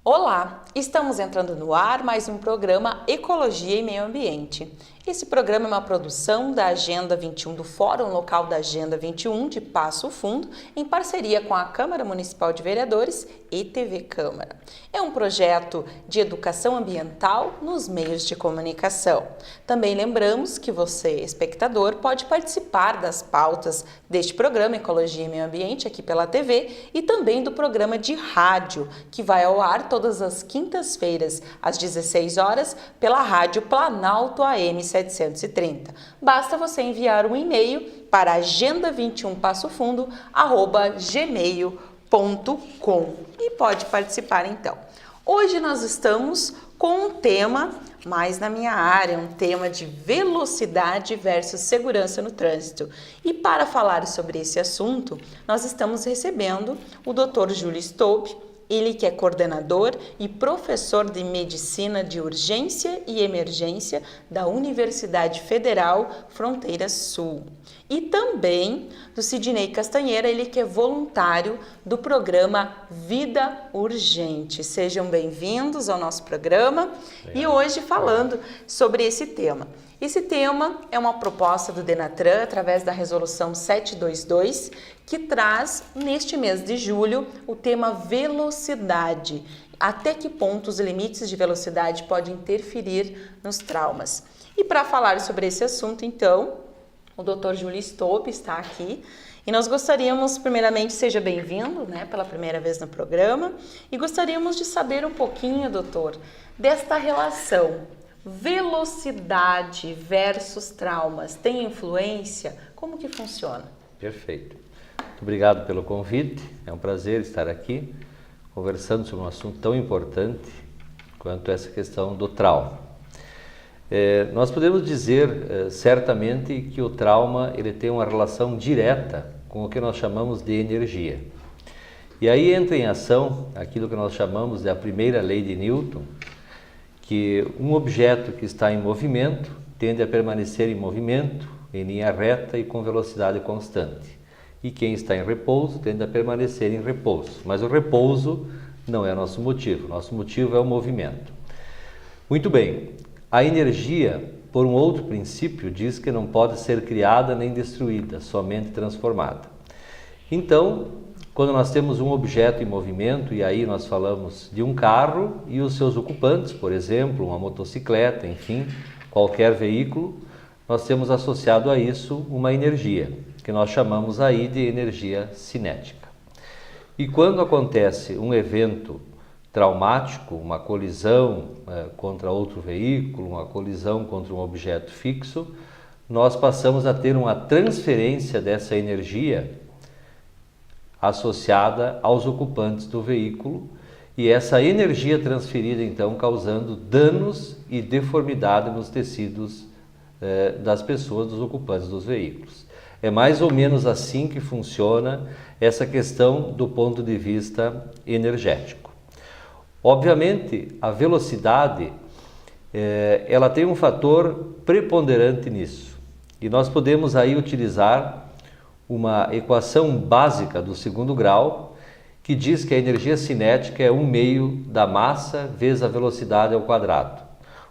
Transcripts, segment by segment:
Olá, estamos entrando no ar mais um programa Ecologia e Meio Ambiente. Esse programa é uma produção da Agenda 21 do Fórum Local da Agenda 21 de Passo Fundo, em parceria com a Câmara Municipal de Vereadores e TV Câmara. É um projeto de educação ambiental nos meios de comunicação. Também lembramos que você, espectador, pode participar das pautas deste programa Ecologia e Meio Ambiente aqui pela TV e também do programa de rádio, que vai ao ar todas as quintas-feiras, às 16 horas, pela Rádio Planalto AM 730. Basta você enviar um e-mail para agenda21passofundo@gmail.com e pode participar então. Hoje nós estamos com um tema mais na minha área, um tema de velocidade versus segurança no trânsito. E para falar sobre esse assunto, nós estamos recebendo o Dr. Júlio Staub, ele que é coordenador e professor de Medicina de Urgência e Emergência da Universidade Federal Fronteira Sul. E também do Sidney Castanheira, ele que é voluntário do programa Vida Urgente. Sejam bem-vindos ao nosso programa e hoje falando sobre esse tema. Esse tema é uma proposta do Denatran através da Resolução 722, que traz, neste mês de julho, o tema velocidade. Até que ponto os limites de velocidade podem interferir nos traumas? E para falar sobre esse assunto, então, o Dr. Júlio Staub está aqui. E nós gostaríamos, primeiramente, seja bem-vindo, pela primeira vez no programa, e gostaríamos de saber um pouquinho, doutor, desta relação velocidade versus traumas. Tem influência? Como que funciona? Perfeito. Muito obrigado pelo convite. É um prazer estar aqui conversando sobre um assunto tão importante quanto essa questão do trauma. Nós podemos dizer certamente que o trauma ele tem uma relação direta com o que nós chamamos de energia. E aí entra em ação aquilo que nós chamamos de a primeira lei de Newton, que um objeto que está em movimento tende a permanecer em movimento, em linha reta e com velocidade constante. E quem está em repouso tende a permanecer em repouso. Mas o repouso não é nosso motivo é o movimento. Muito bem, a energia, por um outro princípio, diz que não pode ser criada nem destruída, somente transformada. Então, quando nós temos um objeto em movimento, e aí nós falamos de um carro e os seus ocupantes, por exemplo, uma motocicleta, enfim, qualquer veículo, nós temos associado a isso uma energia, que nós chamamos aí de energia cinética. E quando acontece um evento traumático, uma colisão contra outro veículo, uma colisão contra um objeto fixo, nós passamos a ter uma transferência dessa energia associada aos ocupantes do veículo e essa energia transferida então causando danos e deformidade nos tecidos das pessoas, dos ocupantes dos veículos. É mais ou menos assim que funciona essa questão do ponto de vista energético. Obviamente, a velocidade ela tem um fator preponderante nisso e nós podemos aí utilizar uma equação básica do segundo grau que diz que a energia cinética é 1/2 da massa vezes a velocidade ao quadrado.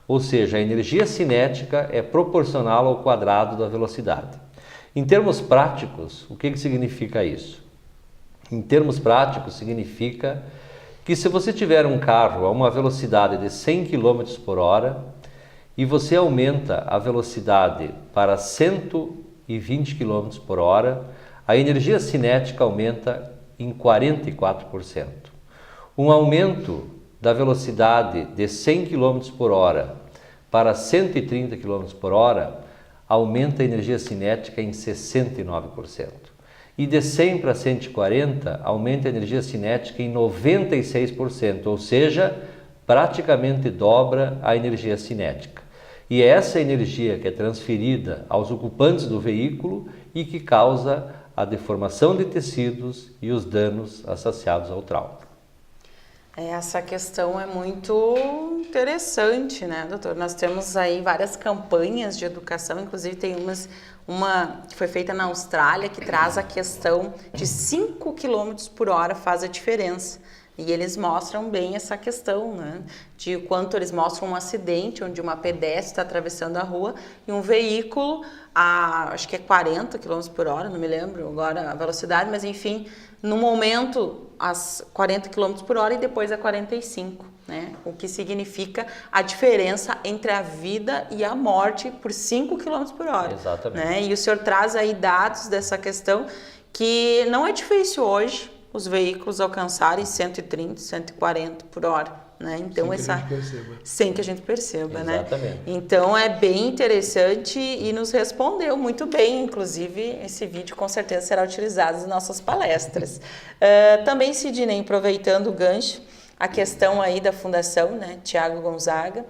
Ou seja, a energia cinética é proporcional ao quadrado da velocidade. Em termos práticos, o que significa isso? Em termos práticos, significa que se você tiver um carro a uma velocidade de 100 km por hora e você aumenta a velocidade para 120 km por hora, a energia cinética aumenta em 44%. Um aumento da velocidade de 100 km por hora para 130 km por hora aumenta a energia cinética em 69%. E de 100 para 140 aumenta a energia cinética em 96%, ou seja, praticamente dobra a energia cinética. E é essa energia que é transferida aos ocupantes do veículo e que causa a deformação de tecidos e os danos associados ao trauma. Essa questão é muito interessante, doutor? Nós temos aí várias campanhas de educação, inclusive tem uma que foi feita na Austrália que traz a questão de 5 km por hora faz a diferença. E eles mostram bem essa questão, né? De quanto eles mostram um acidente onde uma pedestre está atravessando a rua e um veículo, acho que é 40 km por hora, não me lembro agora a velocidade, mas enfim, no momento as 40 km por hora e depois a 45, né? O que significa a diferença entre a vida e a morte por 5 km por hora. Exatamente. Né? E o senhor traz aí dados dessa questão que não é difícil hoje os veículos alcançarem 130, 140 por hora, né? Então sem que a gente perceba, Exatamente. né? Então é bem interessante e nos respondeu muito bem, inclusive esse vídeo com certeza será utilizado nas nossas palestras. Também, Sidney, aproveitando o gancho, a questão aí da fundação, né, Tiago Gonzaga,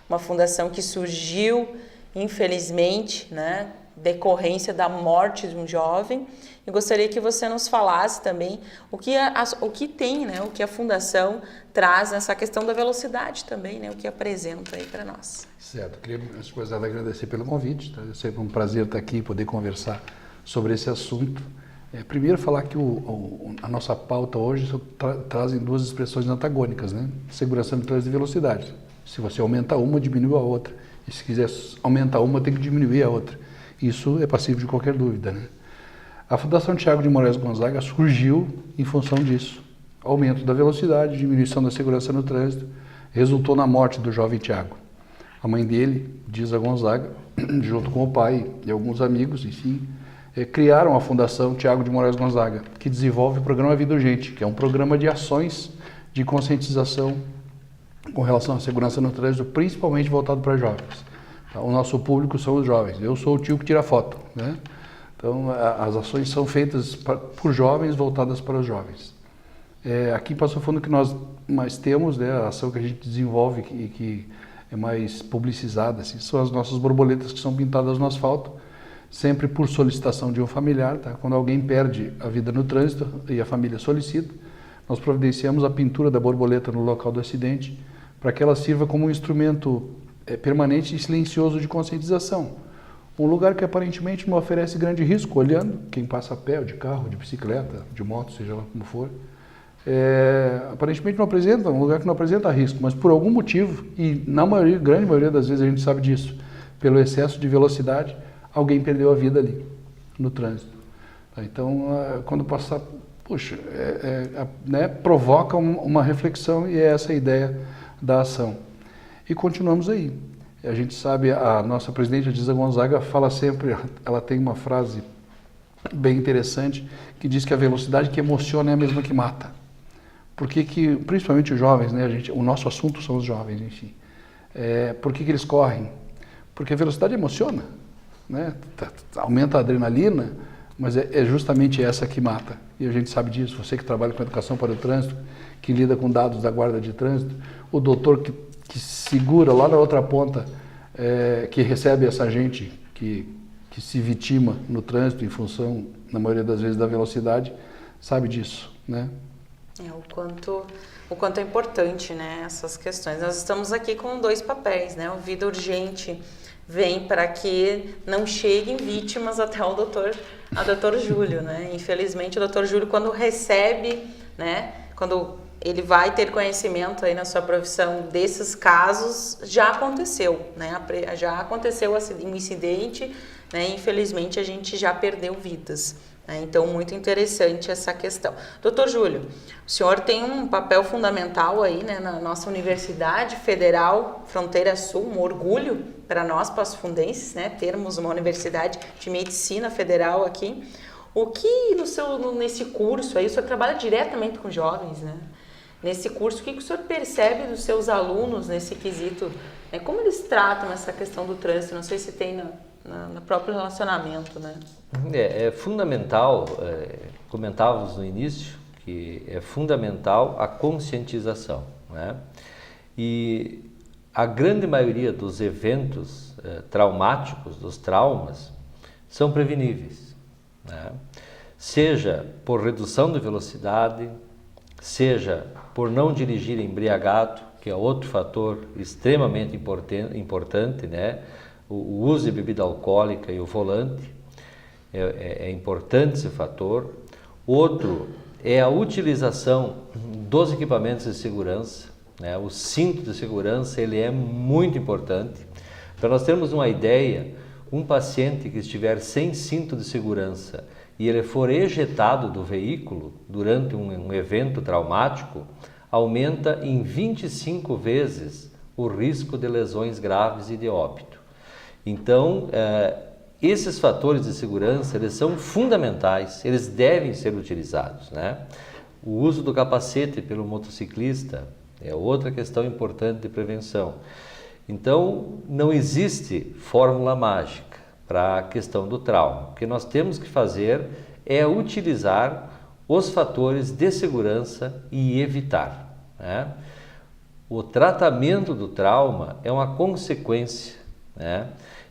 uma fundação que surgiu, infelizmente, né, decorrência da morte de um jovem. Eu gostaria que você nos falasse também o que tem, né, o que a Fundação traz nessa questão da velocidade também, né, o que apresenta aí para nós. Certo, queria, antes de coisa, agradecer pelo convite, tá? É sempre um prazer estar aqui e poder conversar sobre esse assunto. Primeiro falar que a nossa pauta hoje trazem duas expressões antagônicas, né? Segurança no trânsito e velocidade. Se você aumenta uma, diminui a outra. E se quiser aumentar uma, tem que diminuir a outra. Isso é passível de qualquer dúvida, né? A Fundação Tiago de Moraes Gonzaga surgiu em função disso. Aumento da velocidade, diminuição da segurança no trânsito, resultou na morte do jovem Tiago. A mãe dele, Disa Gonzaga, junto com o pai e alguns amigos, enfim, criaram a Fundação Tiago de Moraes Gonzaga, que desenvolve o programa Vida Urgente, que é um programa de ações de conscientização com relação à segurança no trânsito, principalmente voltado para jovens. O nosso público são os jovens. Eu sou o tio que tira foto, né? Então, as ações são feitas por jovens, voltadas para os jovens. Aqui em Passo Fundo, o que nós mais temos, né, a ação que a gente desenvolve e que é mais publicizada, assim, são as nossas borboletas que são pintadas no asfalto, sempre por solicitação de um familiar. Tá? Quando alguém perde a vida no trânsito e a família solicita, nós providenciamos a pintura da borboleta no local do acidente para que ela sirva como um instrumento permanente e silencioso de conscientização. Um lugar que aparentemente não oferece grande risco, olhando quem passa a pé, ou de carro, de bicicleta, de moto, seja lá como for. Aparentemente não apresenta, um lugar que não apresenta risco, mas por algum motivo, e na grande maioria das vezes a gente sabe disso, pelo excesso de velocidade, alguém perdeu a vida ali, no trânsito. Então, quando passar, puxa, né, provoca uma reflexão e é essa a ideia da ação. E continuamos aí. A gente sabe, a nossa presidente, a Disa Gonzaga, fala sempre, ela tem uma frase bem interessante, que diz que a velocidade que emociona é a mesma que mata. Por que, principalmente os jovens, né, o nosso assunto são os jovens, enfim. Por que eles correm? Porque a velocidade emociona, né? Aumenta a adrenalina, mas é justamente essa que mata. E a gente sabe disso, você que trabalha com educação para o trânsito, que lida com dados da guarda de trânsito, o doutor que segura lá na outra ponta, que recebe essa gente que se vitima no trânsito em função, na maioria das vezes, da velocidade, sabe disso, né? O quanto é importante, né, essas questões. Nós estamos aqui com dois papéis, né? O Vida Urgente vem para que não cheguem vítimas até o doutor Júlio, né? Infelizmente, o doutor Júlio, quando recebe, né, quando ele vai ter conhecimento aí na sua profissão desses casos, já aconteceu, né? Já aconteceu um incidente, né? Infelizmente, a gente já perdeu vidas. Então, muito interessante essa questão. Doutor Júlio, o senhor tem um papel fundamental aí, né, na nossa Universidade Federal Fronteira Sul, um orgulho para nós, passofundenses, né, termos uma universidade de medicina federal aqui. O que nesse curso aí, o senhor trabalha diretamente com jovens, né? Nesse curso, o que o senhor percebe dos seus alunos nesse quesito? Né? Como eles tratam essa questão do trânsito? Não sei se tem no próprio relacionamento, né? É fundamental, comentávamos no início, que é fundamental a conscientização, né? E a grande maioria dos eventos traumáticos, dos traumas, são preveníveis, né? Seja por redução de velocidade, seja por não dirigir embriagado, que é outro fator extremamente importante, né? O uso de bebida alcoólica e o volante, é importante esse fator. Outro é a utilização dos equipamentos de segurança, né? O cinto de segurança ele é muito importante. Para nós termos uma ideia, um paciente que estiver sem cinto de segurança e ele for ejetado do veículo durante um evento traumático, aumenta em 25 vezes o risco de lesões graves e de óbito. Então, esses fatores de segurança, eles são fundamentais, eles devem ser utilizados, né? O uso do capacete pelo motociclista é outra questão importante de prevenção. Então, não existe fórmula mágica para a questão do trauma. O que nós temos que fazer é utilizar os fatores de segurança e evitar, né? O tratamento do trauma é uma consequência, né?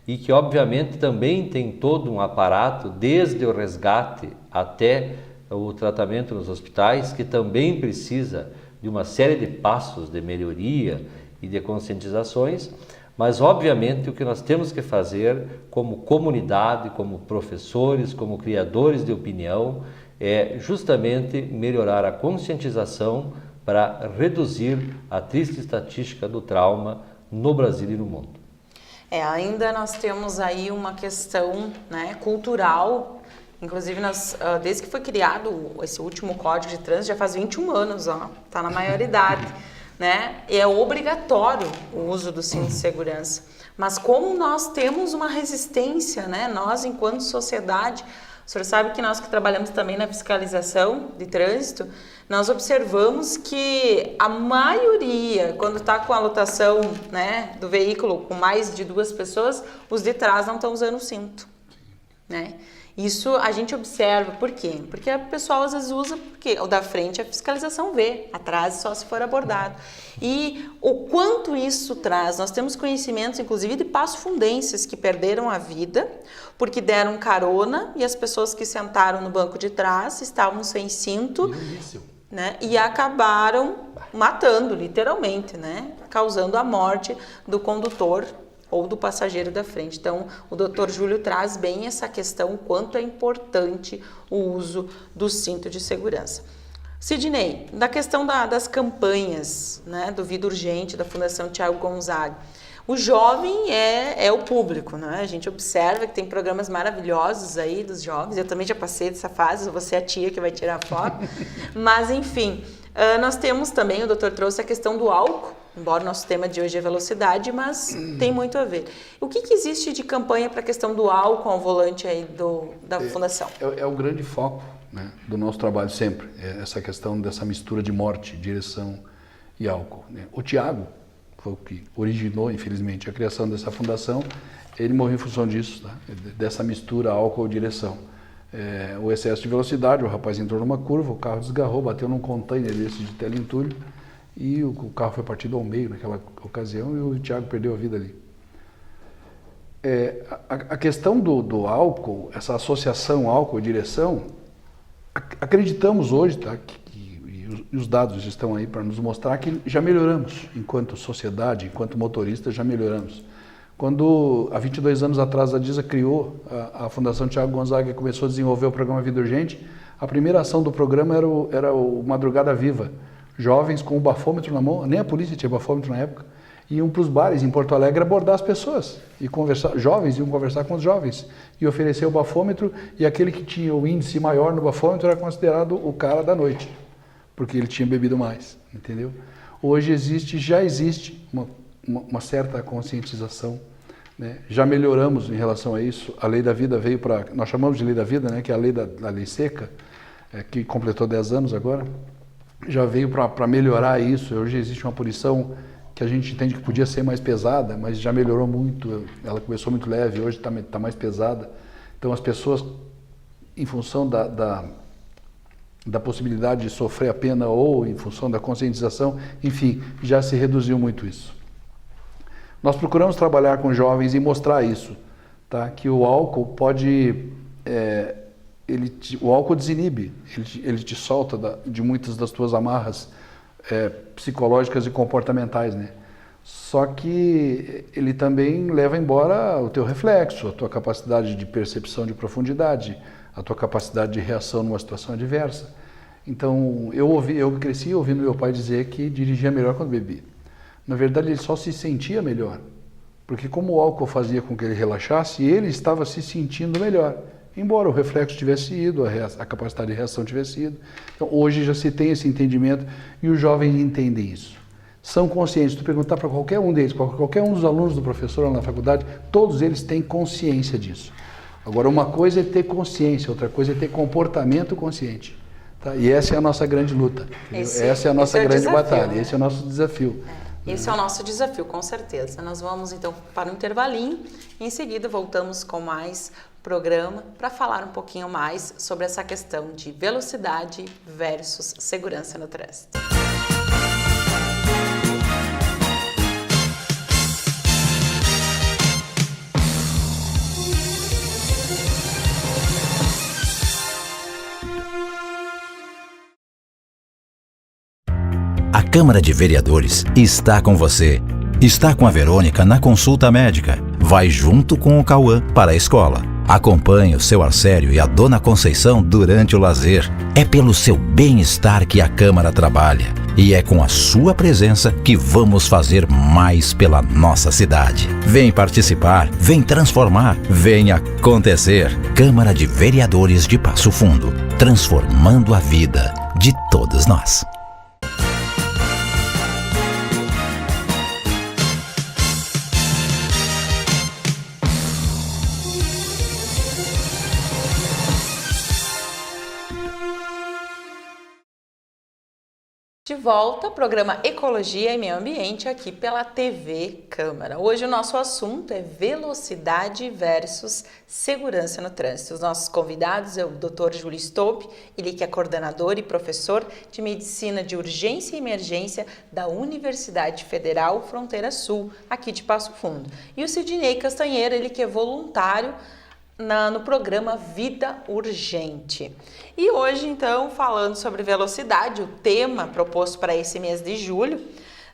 E que obviamente também tem todo um aparato, desde o resgate até o tratamento nos hospitais, que também precisa de uma série de passos de melhoria e de conscientizações, mas obviamente o que nós temos que fazer como comunidade, como professores, como criadores de opinião, é justamente melhorar a conscientização para reduzir a triste estatística do trauma no Brasil e no mundo. Ainda nós temos aí uma questão, né, cultural, inclusive desde que foi criado esse último Código de Trânsito, já faz 21 anos, tá na maioridade, né, e é obrigatório o uso do cinto de segurança, mas como nós temos uma resistência, né, nós enquanto sociedade, o senhor sabe que nós que trabalhamos também na fiscalização de trânsito, nós observamos que a maioria, quando está com a lotação, né, do veículo com mais de 2 pessoas, os de trás não estão usando o cinto, né? Isso a gente observa, por quê? Porque o pessoal às vezes usa, porque o da frente a fiscalização vê, atrás só se for abordado. E o quanto isso traz, nós temos conhecimentos inclusive de passo-fundenses que perderam a vida porque deram carona e as pessoas que sentaram no banco de trás estavam sem cinto, né, e acabaram matando, literalmente, né, causando a morte do condutor ou do passageiro da frente. Então, o Dr. Júlio traz bem essa questão, o quanto é importante o uso do cinto de segurança. Sidney, da questão das campanhas, né, do Vida Urgente, da Fundação Thiago Gonzaga, o jovem é o público, né? A gente observa que tem programas maravilhosos aí dos jovens, eu também já passei dessa fase, você é a tia que vai tirar foto, mas enfim, nós temos também, o doutor trouxe a questão do álcool, embora o nosso tema de hoje é velocidade, mas tem muito a ver. O que existe de campanha para a questão do álcool ao volante aí da Fundação? É o grande foco, né, do nosso trabalho sempre, essa questão dessa mistura de morte, direção e álcool, né? O Thiago foi o que originou, infelizmente, a criação dessa fundação. Ele morreu em função disso, tá? Dessa mistura álcool-direção. O excesso de velocidade, o rapaz entrou numa curva, o carro desgarrou, bateu num container desse de teleentulho e o carro foi partido ao meio naquela ocasião e o Thiago perdeu a vida ali. A questão do álcool, essa associação álcool-direção, acreditamos hoje, tá, e os dados estão aí para nos mostrar que já melhoramos, enquanto sociedade, enquanto motoristas, já melhoramos. Quando, há 22 anos atrás, a DISA criou a Fundação Thiago Gonzaga e começou a desenvolver o programa Vida Urgente, a primeira ação do programa era o Madrugada Viva. Jovens com o bafômetro na mão, nem a polícia tinha bafômetro na época, iam para os bares em Porto Alegre abordar as pessoas e conversar. Jovens iam conversar com os jovens e oferecer o bafômetro, e aquele que tinha o índice maior no bafômetro era considerado o cara da noite, porque ele tinha bebido mais, entendeu? Hoje já existe uma certa conscientização, né? Já melhoramos em relação a isso. A Lei da Vida veio para, nós chamamos de Lei da Vida, né? Que é a lei da lei seca, que completou 10 anos agora, já veio para melhorar isso. Hoje existe uma punição que a gente entende que podia ser mais pesada, mas já melhorou muito. Ela começou muito leve, hoje está mais pesada. Então as pessoas, em função da possibilidade de sofrer a pena ou em função da conscientização, enfim, já se reduziu muito isso. Nós procuramos trabalhar com jovens e mostrar isso, tá? Que o álcool pode, o álcool desinibe, ele te solta de muitas das tuas amarras psicológicas e comportamentais, né? Só que ele também leva embora o teu reflexo, a tua capacidade de percepção de profundidade, a tua capacidade de reação numa situação adversa. Então, eu cresci ouvindo meu pai dizer que dirigia melhor quando bebia. Na verdade, ele só se sentia melhor, porque como o álcool fazia com que ele relaxasse, ele estava se sentindo melhor, embora o reflexo tivesse ido, a capacidade de reação tivesse ido. Então, hoje já se tem esse entendimento e os jovens entendem isso. São conscientes. Se tu perguntar para qualquer um deles, para qualquer um dos alunos do professor lá na faculdade, todos eles têm consciência disso. Agora, uma coisa é ter consciência, outra coisa é ter comportamento consciente. Tá? E essa é a nossa grande luta. Essa é a nossa grande batalha, esse é o nosso desafio. Esse é o nosso desafio, com certeza. Nós vamos então para um intervalinho e em seguida voltamos com mais programa para falar um pouquinho mais sobre essa questão de velocidade versus segurança no trânsito. A Câmara de Vereadores está com você. Está com a Verônica na consulta médica. Vai junto com o Cauã para a escola. Acompanhe o seu Arcério e a Dona Conceição durante o lazer. É pelo seu bem-estar que a Câmara trabalha. E é com a sua presença que vamos fazer mais pela nossa cidade. Vem participar, vem transformar, vem acontecer. Câmara de Vereadores de Passo Fundo. Transformando a vida de todos nós. De volta, programa Ecologia e Meio Ambiente aqui pela TV Câmara. Hoje o nosso assunto é velocidade versus segurança no trânsito. Os nossos convidados é o Dr. Júlio Stope, ele que é coordenador e professor de Medicina de Urgência e Emergência da Universidade Federal Fronteira Sul, aqui de Passo Fundo. E o Sidney Castanheira, ele que é voluntário no programa Vida Urgente. E hoje, então, falando sobre velocidade, o tema proposto para esse mês de julho,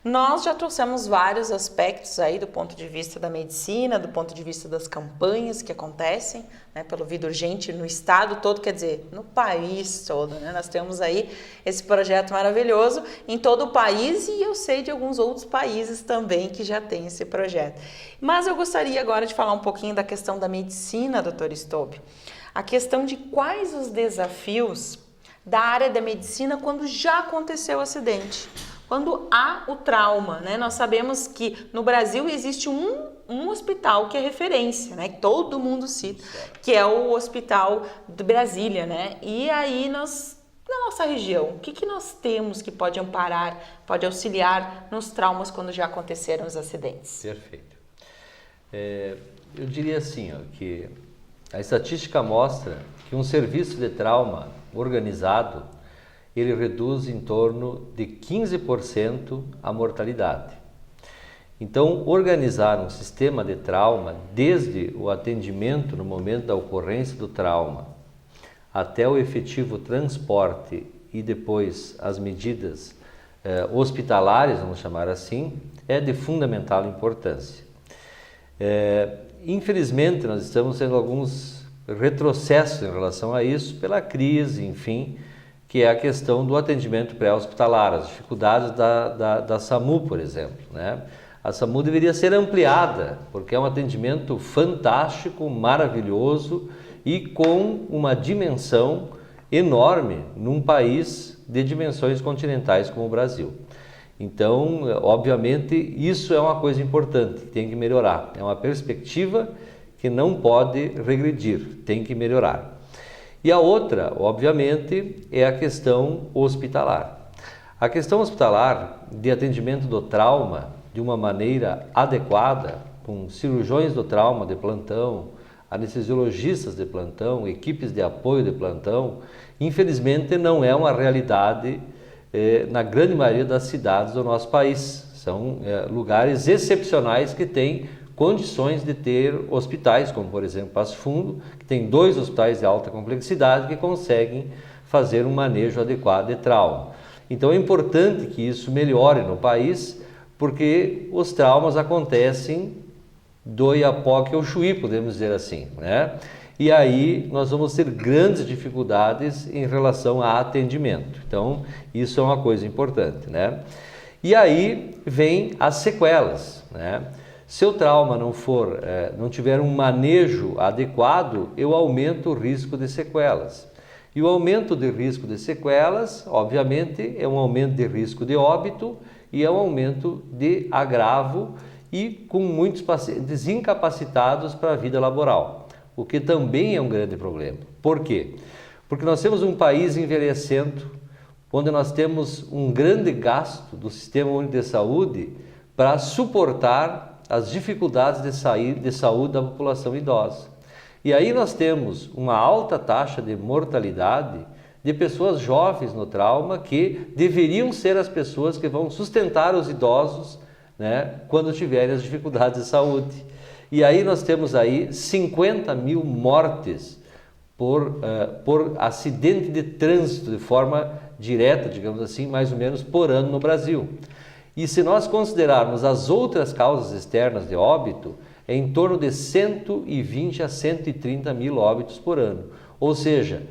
nós já trouxemos vários aspectos aí do ponto de vista da medicina, do ponto de vista das campanhas que acontecem, né, pelo Vida Urgente no estado todo, quer dizer, no país todo, né? Nós temos aí esse projeto maravilhoso em todo o país e eu sei de alguns outros países também que já tem esse projeto. Mas eu gostaria agora de falar um pouquinho da questão da medicina, doutor Stope. A questão de quais os desafios da área da medicina quando já aconteceu o acidente. Quando há o trauma, né? Nós sabemos que no Brasil existe um hospital que é referência, né? Que todo mundo cita, que é o Hospital de Brasília, né? E aí nós, na nossa região, o que nós temos que pode amparar, pode auxiliar nos traumas quando já aconteceram os acidentes? Perfeito. Eu diria assim, ó, que a estatística mostra que um serviço de trauma organizado ele reduz em torno de 15% a mortalidade. Então, organizar um sistema de trauma, desde o atendimento no momento da ocorrência do trauma, até o efetivo transporte e depois as medidas hospitalares, vamos chamar assim, é de fundamental importância. Infelizmente, nós estamos tendo alguns retrocessos em relação a isso, pela crise, enfim, que é a questão do atendimento pré-hospitalar, as dificuldades da SAMU, por exemplo, né? A SAMU deveria ser ampliada, porque é um atendimento fantástico, maravilhoso e com uma dimensão enorme num país de dimensões continentais como o Brasil. Então, obviamente, isso é uma coisa importante, que tem que melhorar. É uma perspectiva que não pode regredir, tem que melhorar. E a outra, obviamente, é a questão hospitalar. A questão hospitalar de atendimento do trauma de uma maneira adequada, com cirurgiões do trauma de plantão, anestesiologistas de plantão, equipes de apoio de plantão, infelizmente não é uma realidade na grande maioria das cidades do nosso país. São lugares excepcionais que têm condições de ter hospitais, como por exemplo Passo Fundo, que tem 2 hospitais de alta complexidade que conseguem fazer um manejo adequado de trauma. Então é importante que isso melhore no país, porque os traumas acontecem do Iapoque ao Chuí, podemos dizer assim, né? e aí nós vamos ter grandes dificuldades em relação a atendimento. Então, isso é uma coisa importante, né? E aí vem as sequelas, né? Se o trauma não tiver um manejo adequado, eu aumento o risco de sequelas. E o aumento de risco de sequelas, obviamente, é um aumento de risco de óbito e é um aumento de agravo e com muitos pacientes incapacitados para a vida laboral, o que também é um grande problema. Por quê? Porque nós temos um país envelhecendo, onde nós temos um grande gasto do Sistema Único de Saúde para suportar as dificuldades de saúde da população idosa. E aí nós temos uma alta taxa de mortalidade de pessoas jovens no trauma que deveriam ser as pessoas que vão sustentar os idosos, né, quando tiverem as dificuldades de saúde. E aí nós temos aí 50 mil mortes por acidente de trânsito de forma direta, digamos assim, mais ou menos por ano no Brasil. E se nós considerarmos as outras causas externas de óbito, é em torno de 120 a 130 mil óbitos por ano. Ou seja,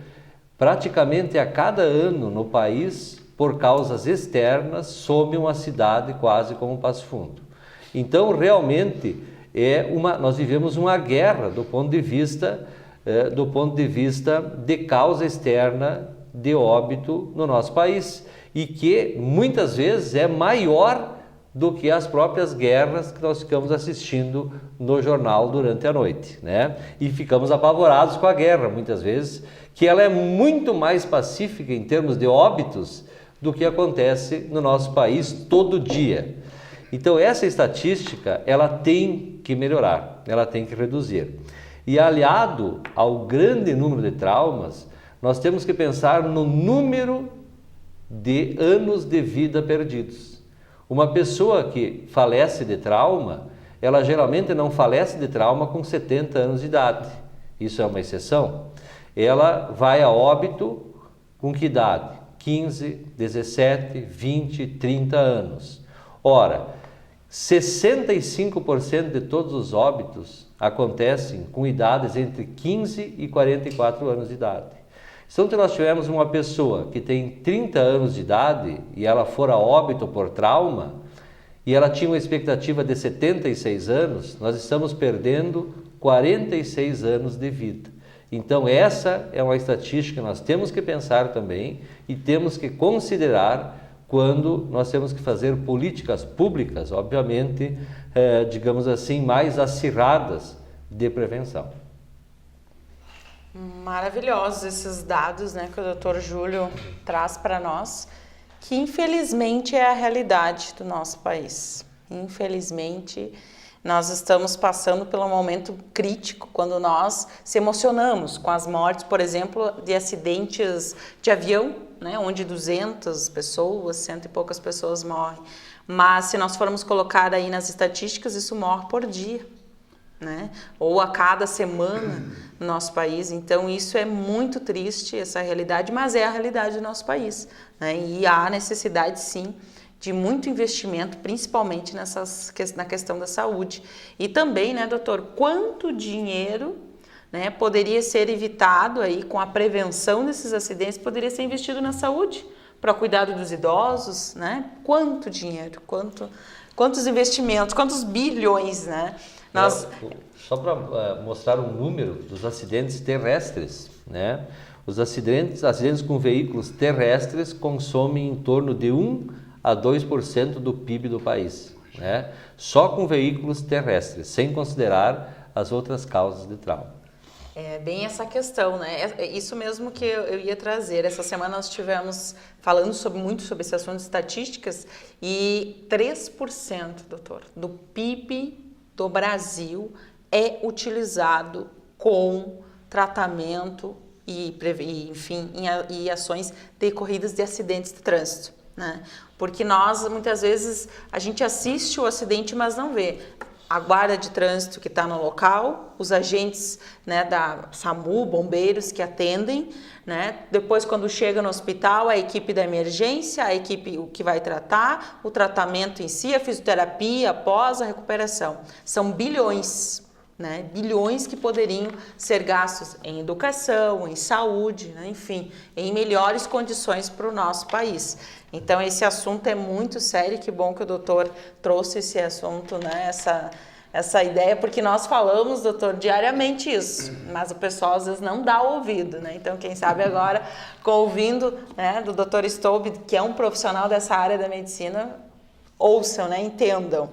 praticamente a cada ano no país, por causas externas, some uma cidade quase como Passo Fundo. Então, realmente, nós vivemos uma guerra do ponto de vista de causa externa de óbito no nosso país. E que muitas vezes é maior do que as próprias guerras que nós ficamos assistindo no jornal durante a noite, né? E ficamos apavorados com a guerra, muitas vezes, que ela é muito mais pacífica em termos de óbitos do que acontece no nosso país todo dia. Então essa estatística, ela tem que melhorar, ela tem que reduzir. E aliado ao grande número de traumas, nós temos que pensar no número de anos de vida perdidos. Uma pessoa que falece de trauma, ela geralmente não falece de trauma com 70 anos de idade. Isso é uma exceção. Ela vai a óbito com que idade? 15, 17, 20, 30 anos. Ora, 65% de todos os óbitos acontecem com idades entre 15 e 44 anos de idade. Então, se nós tivermos uma pessoa que tem 30 anos de idade e ela for a óbito por trauma e ela tinha uma expectativa de 76 anos, nós estamos perdendo 46 anos de vida. Então, essa é uma estatística que nós temos que pensar também e temos que considerar quando nós temos que fazer políticas públicas, obviamente, digamos assim, mais acirradas de prevenção. Maravilhosos esses dados, né, que o Dr. Júlio traz para nós, que infelizmente é a realidade do nosso país. Infelizmente, nós estamos passando por um momento crítico quando nós se emocionamos com as mortes, por exemplo, de acidentes de avião, né, onde 200 pessoas, 100 e poucas pessoas morrem. Mas se nós formos colocar aí nas estatísticas, isso morre por dia, né? Ou a cada semana no nosso país. Então isso é muito triste, essa realidade, mas é a realidade do nosso país, né? E há necessidade sim de muito investimento, principalmente na questão da saúde. E também, né, doutor, quanto dinheiro, né, poderia ser evitado aí com a prevenção desses acidentes, poderia ser investido na saúde, para cuidado dos idosos, né? Quanto dinheiro, quantos investimentos, quantos bilhões, né? Só para mostrar um número dos acidentes terrestres, né? Os acidentes com veículos terrestres consomem em torno de 1 a 2% do PIB do país, né? Só com veículos terrestres, sem considerar as outras causas de trauma. É bem essa questão, né? É isso mesmo que eu ia trazer. Essa semana nós estivemos falando muito sobre esse assunto de estatísticas e 3%, doutor, do PIB do Brasil é utilizado com tratamento e ações decorridas de acidentes de trânsito, né? Porque nós, muitas vezes, a gente assiste o acidente, mas não vê. A guarda de trânsito que está no local, os agentes, né, da SAMU, bombeiros que atendem, né? Depois, quando chega no hospital, a equipe da emergência, a equipe que vai tratar, o tratamento em si, a fisioterapia após a recuperação. São bilhões, né? Bilhões que poderiam ser gastos em educação, em saúde, né? Enfim, em melhores condições para o nosso país. Então, esse assunto é muito sério, que bom que o doutor trouxe esse assunto, né? Essa ideia, porque nós falamos, doutor, diariamente isso, mas o pessoal às vezes não dá ouvido, né? Então, quem sabe agora, ouvindo, né, do doutor Stoube, que é um profissional dessa área da medicina, ouçam, né, entendam.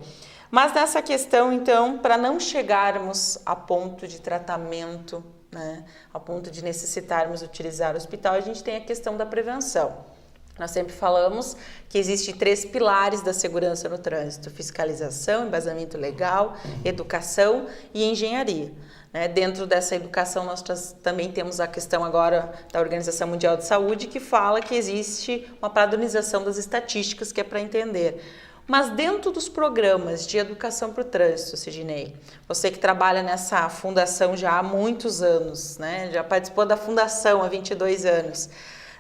Mas nessa questão, então, para não chegarmos a ponto de tratamento, né, a ponto de necessitarmos utilizar o hospital, a gente tem a questão da prevenção. Nós sempre falamos que existem 3 pilares da segurança no trânsito: fiscalização, embasamento legal, educação e engenharia. Né? Dentro dessa educação, nós também temos a questão agora da Organização Mundial de Saúde, que fala que existe uma padronização das estatísticas, que é para entender. Mas dentro dos programas de educação para o trânsito, Sidney, você que trabalha nessa fundação já há muitos anos, né? Já participou da fundação há 22 anos,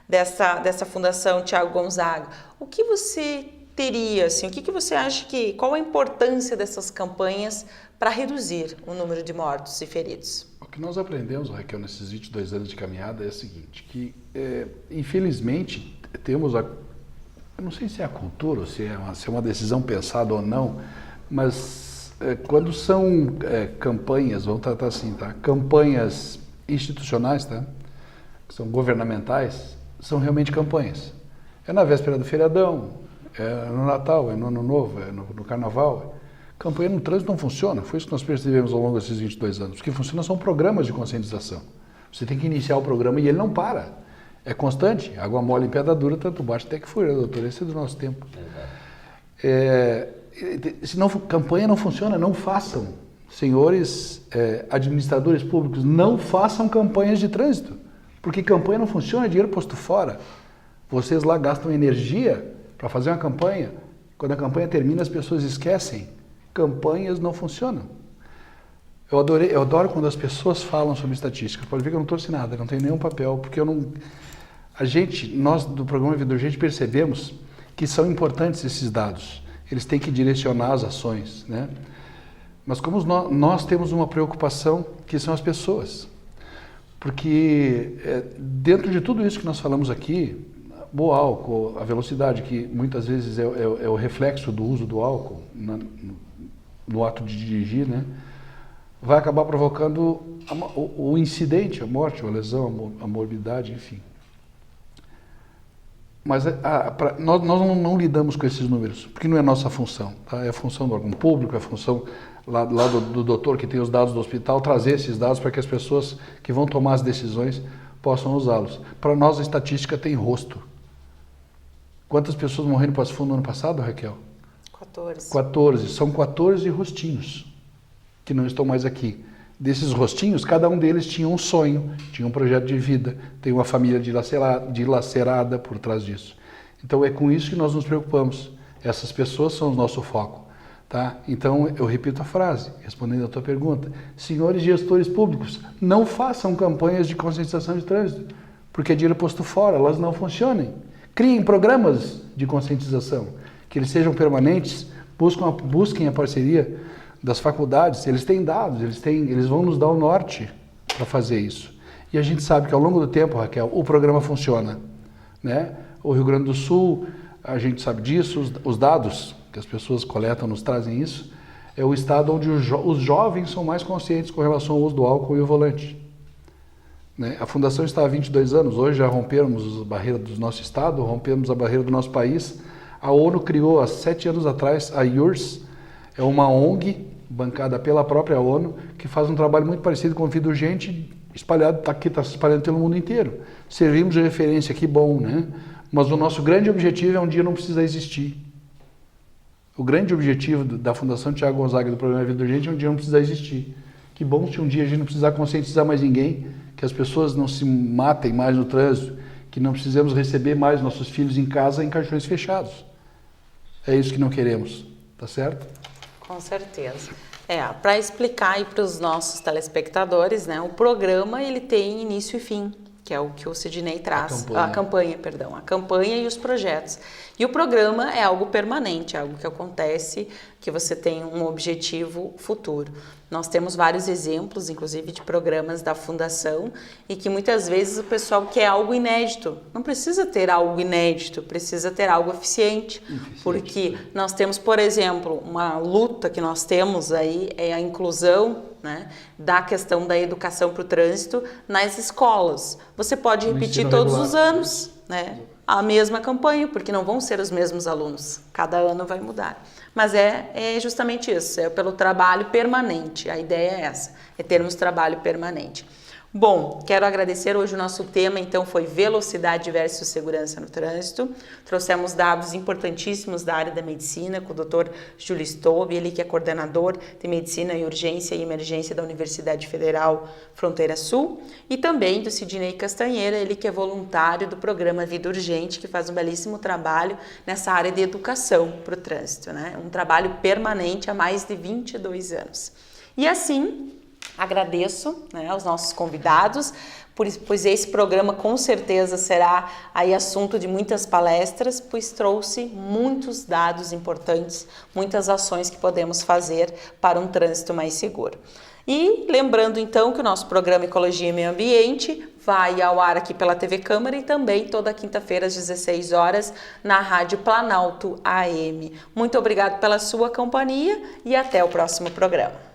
dessa fundação Thiago Gonzaga, o que você teria, assim, o que você acha qual a importância dessas campanhas para reduzir o número de mortos e feridos? O que nós aprendemos, Raquel, nesses 22 anos de caminhada é o seguinte, que infelizmente temos eu não sei se é a cultura, ou se é uma decisão pensada ou não, mas quando são campanhas, vamos tratar assim, tá? Campanhas institucionais, tá? Que são governamentais, são realmente campanhas. É na véspera do feriadão, é no Natal, é no Ano Novo, é no Carnaval. Campanha no trânsito não funciona, foi isso que nós percebemos ao longo desses 22 anos. O que funciona são programas de conscientização. Você tem que iniciar o programa e ele não para. É constante, água mole em pedra dura, tanto bate até que fura, doutor, esse é do nosso tempo. Se não, campanha não funciona, não façam. Senhores administradores públicos, não façam campanhas de trânsito, porque campanha não funciona, é dinheiro posto fora. Vocês lá gastam energia para fazer uma campanha, quando a campanha termina as pessoas esquecem. Campanhas não funcionam. Eu adoro quando as pessoas falam sobre estatística. Pode ver que eu não trouxe nada, não tenho nenhum papel, porque nós do programa Vida Urgente percebemos que são importantes esses dados. Eles têm que direcionar as ações, né? Mas como nós temos uma preocupação, que são as pessoas. Porque dentro de tudo isso que nós falamos aqui, o álcool, a velocidade, que muitas vezes é o reflexo do uso do álcool no ato de dirigir, né? Vai acabar provocando o incidente, a morte, a lesão, a morbidade, enfim. Mas nós não lidamos com esses números, porque não é nossa função. Tá? É a função do órgão público, é a função lá do doutor que tem os dados do hospital, trazer esses dados para que as pessoas que vão tomar as decisões possam usá-los. Para nós, a estatística tem rosto. Quantas pessoas morreram em Passo Fundo no ano passado, Raquel? 14. 14. São 14 rostinhos que não estão mais aqui. Desses rostinhos, cada um deles tinha um sonho, tinha um projeto de vida, tem uma família dilacerada por trás disso. Então é com isso que nós nos preocupamos. Essas pessoas são o nosso foco. Tá? Então eu repito a frase, respondendo a tua pergunta. Senhores gestores públicos, não façam campanhas de conscientização de trânsito, porque é dinheiro posto fora, elas não funcionem. Criem programas de conscientização, que eles sejam permanentes, busquem a parceria das faculdades, eles têm dados, eles vão nos dar o norte para fazer isso. E a gente sabe que ao longo do tempo, Raquel, o programa funciona. Né? O Rio Grande do Sul, a gente sabe disso, os dados que as pessoas coletam nos trazem isso, é o estado onde os jovens são mais conscientes com relação ao uso do álcool e o volante. Né? A Fundação está há 22 anos, hoje já rompemos a barreira do nosso estado, rompemos a barreira do nosso país. A ONU criou há 7 anos atrás a IURS, é uma ONG bancada pela própria ONU, que faz um trabalho muito parecido com o Vida Urgente, está se espalhando pelo mundo inteiro. Servimos de referência, que bom, né? Mas o nosso grande objetivo é um dia não precisar existir. O grande objetivo da Fundação Thiago Gonzaga do programa Vida Urgente é um dia não precisar existir. Que bom se um dia a gente não precisar conscientizar mais ninguém, que as pessoas não se matem mais no trânsito, que não precisemos receber mais nossos filhos em casa em caixões fechados. É isso que não queremos, tá certo? Com certeza. Para explicar aí para os nossos telespectadores, né, o programa ele tem início e fim, que é o que o Sidney traz. A campanha e os projetos. E o programa é algo permanente, algo que acontece, que você tem um objetivo futuro. Nós temos vários exemplos, inclusive de programas da Fundação, e que muitas vezes o pessoal quer algo inédito. Não precisa ter algo inédito, precisa ter algo eficiente. Porque nós temos, por exemplo, uma luta que nós temos aí é a inclusão, né, da questão da educação para o trânsito nas escolas. Você pode repetir todos os anos, né, a mesma campanha, porque não vão ser os mesmos alunos. Cada ano vai mudar. Mas é justamente isso, é pelo trabalho permanente. A ideia é essa, é termos trabalho permanente. Bom, quero agradecer. Hoje o nosso tema, então, foi velocidade versus segurança no trânsito. Trouxemos dados importantíssimos da área da medicina com o Dr. Júlio Stobe, ele que é coordenador de Medicina e Urgência e Emergência da Universidade Federal Fronteira Sul, e também do Sidney Castanheira, ele que é voluntário do programa Vida Urgente, que faz um belíssimo trabalho nessa área de educação para o trânsito, né? Um trabalho permanente há mais de 22 anos. E assim, agradeço, né, aos nossos convidados, pois esse programa com certeza será aí assunto de muitas palestras, pois trouxe muitos dados importantes, muitas ações que podemos fazer para um trânsito mais seguro. E lembrando então que o nosso programa Ecologia e Meio Ambiente vai ao ar aqui pela TV Câmara e também toda quinta-feira às 16 horas na Rádio Planalto AM. Muito obrigado pela sua companhia e até o próximo programa.